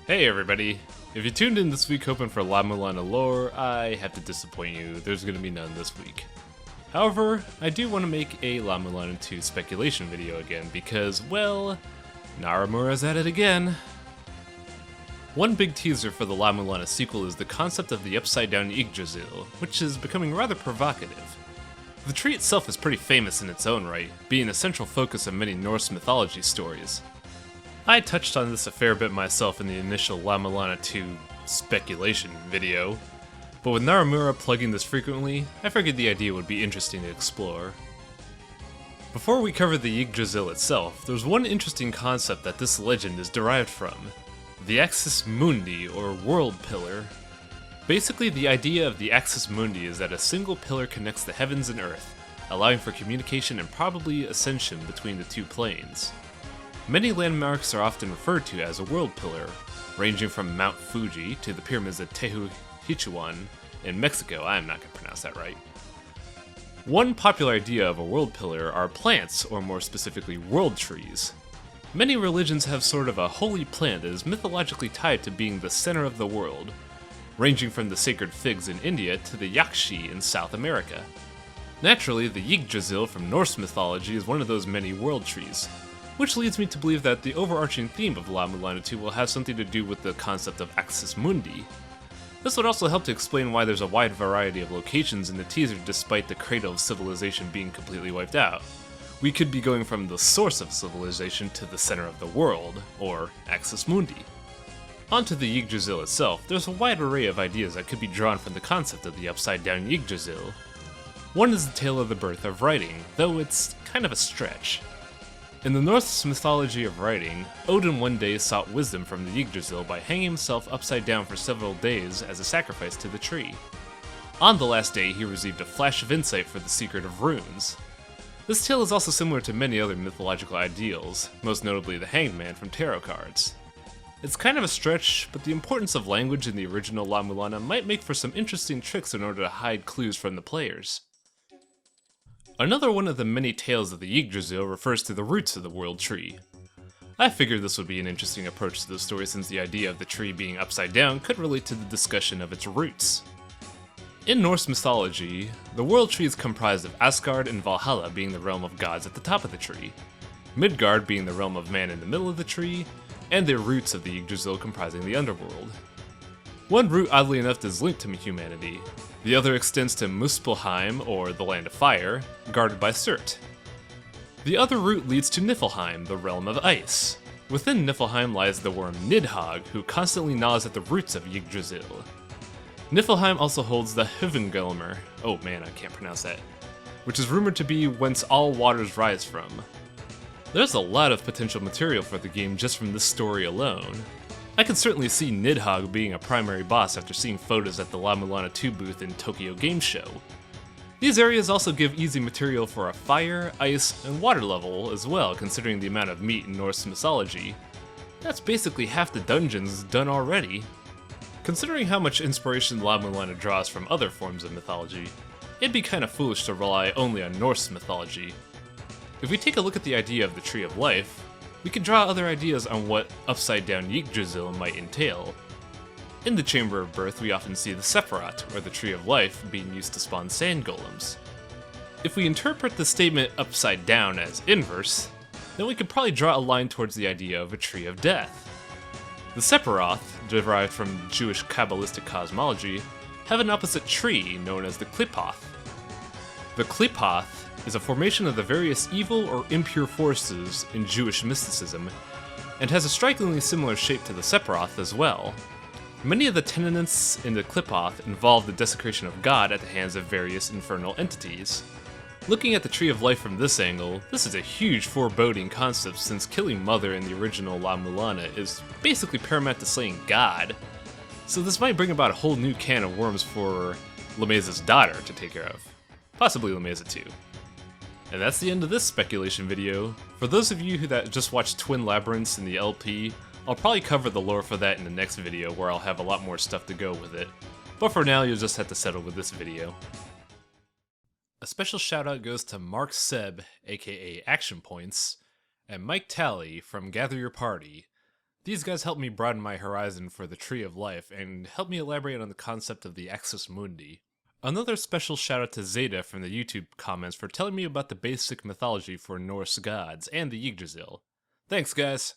Hey everybody! If you tuned in this week hoping for La-Mulana lore, I have to disappoint you, there's gonna be none this week. However, I do want to make a La-Mulana 2 speculation video again because, well, Naramura's at it again. One big teaser for the La-Mulana sequel is the concept of the upside-down Yggdrasil, which is becoming rather provocative. The tree itself is pretty famous in its own right, being a central focus of many Norse mythology stories. I touched on this a fair bit myself in the initial La-Mulana 2 speculation video, but with Naramura plugging this frequently, I figured the idea would be interesting to explore. Before we cover the Yggdrasil itself, there's one interesting concept that this legend is derived from: the Axis Mundi, or World Pillar. Basically, the idea of the Axis Mundi is that a single pillar connects the heavens and earth, allowing for communication and probably ascension between the two planes. Many landmarks are often referred to as a world pillar, ranging from Mount Fuji to the pyramids of Teotihuacan in Mexico. I'm not going to pronounce that right. One popular idea of a world pillar are plants, or more specifically world trees. Many religions have sort of a holy plant that is mythologically tied to being the center of the world, ranging from the sacred figs in India to the yakshi in South America. Naturally, the Yggdrasil from Norse mythology is one of those many world trees, which leads me to believe that the overarching theme of La-Mulana 2 will have something to do with the concept of Axis Mundi. This would also help to explain why there's a wide variety of locations in the teaser despite the cradle of civilization being completely wiped out. We could be going from the source of civilization to the center of the world, or Axis Mundi. Onto the Yggdrasil itself, there's a wide array of ideas that could be drawn from the concept of the upside-down Yggdrasil. One is the tale of the birth of writing, though it's kind of a stretch. In the Norse mythology of writing, Odin one day sought wisdom from the Yggdrasil by hanging himself upside down for several days as a sacrifice to the tree. On the last day, he received a flash of insight for the secret of runes. This tale is also similar to many other mythological ideals, most notably the Hanged Man from tarot cards. It's kind of a stretch, but the importance of language in the original La-Mulana might make for some interesting tricks in order to hide clues from the players. Another one of the many tales of the Yggdrasil refers to the roots of the world tree. I figured this would be an interesting approach to the story since the idea of the tree being upside down could relate to the discussion of its roots. In Norse mythology, the world tree is comprised of Asgard and Valhalla being the realm of gods at the top of the tree, Midgard being the realm of man in the middle of the tree, and the roots of the Yggdrasil comprising the underworld. One root oddly enough is linked to humanity. The other extends to Muspelheim, or the Land of Fire, guarded by Surt. The other route leads to Niflheim, the realm of ice. Within Niflheim lies the worm Nidhogg, who constantly gnaws at the roots of Yggdrasil. Niflheim also holds the Hvigelmer, oh man, I can't pronounce that, which is rumored to be whence all waters rise from. There's a lot of potential material for the game just from this story alone. I can certainly see Nidhogg being a primary boss after seeing photos at the La-Mulana 2 booth in Tokyo Game Show. These areas also give easy material for a fire, ice, and water level as well, considering the amount of meat in Norse mythology. That's basically half the dungeons done already. Considering how much inspiration La-Mulana draws from other forms of mythology, it'd be kinda foolish to rely only on Norse mythology. If we take a look at the idea of the Tree of Life, we can draw other ideas on what upside-down Yggdrasil might entail. In the Chamber of Birth, we often see the Sephiroth, or the Tree of Life, being used to spawn sand golems. If we interpret the statement upside down as inverse, then we could probably draw a line towards the idea of a Tree of Death. The Sephiroth, derived from Jewish Kabbalistic cosmology, have an opposite tree known as the Qliphoth. The Qliphoth is a formation of the various evil or impure forces in Jewish mysticism, and has a strikingly similar shape to the Sephiroth as well. Many of the tenets in the Qliphoth involve the desecration of God at the hands of various infernal entities. Looking at the Tree of Life from this angle, this is a huge foreboding concept since killing Mother in the original La-Mulana is basically paramount to slaying God, so this might bring about a whole new can of worms for Lameza's daughter to take care of. Possibly Lameza too. And that's the end of this speculation video. For those of you that just watched Twin Labyrinths in the LP, I'll probably cover the lore for that in the next video where I'll have a lot more stuff to go with it. But for now, you'll just have to settle with this video. A special shout out goes to Mark Seb, aka Action Points, and Mike Talley from Gather Your Party. These guys helped me broaden my horizon for the Tree of Life and helped me elaborate on the concept of the Axis Mundi. Another special shout out to Zeta from the YouTube comments for telling me about the basic mythology for Norse gods and the Yggdrasil. Thanks guys!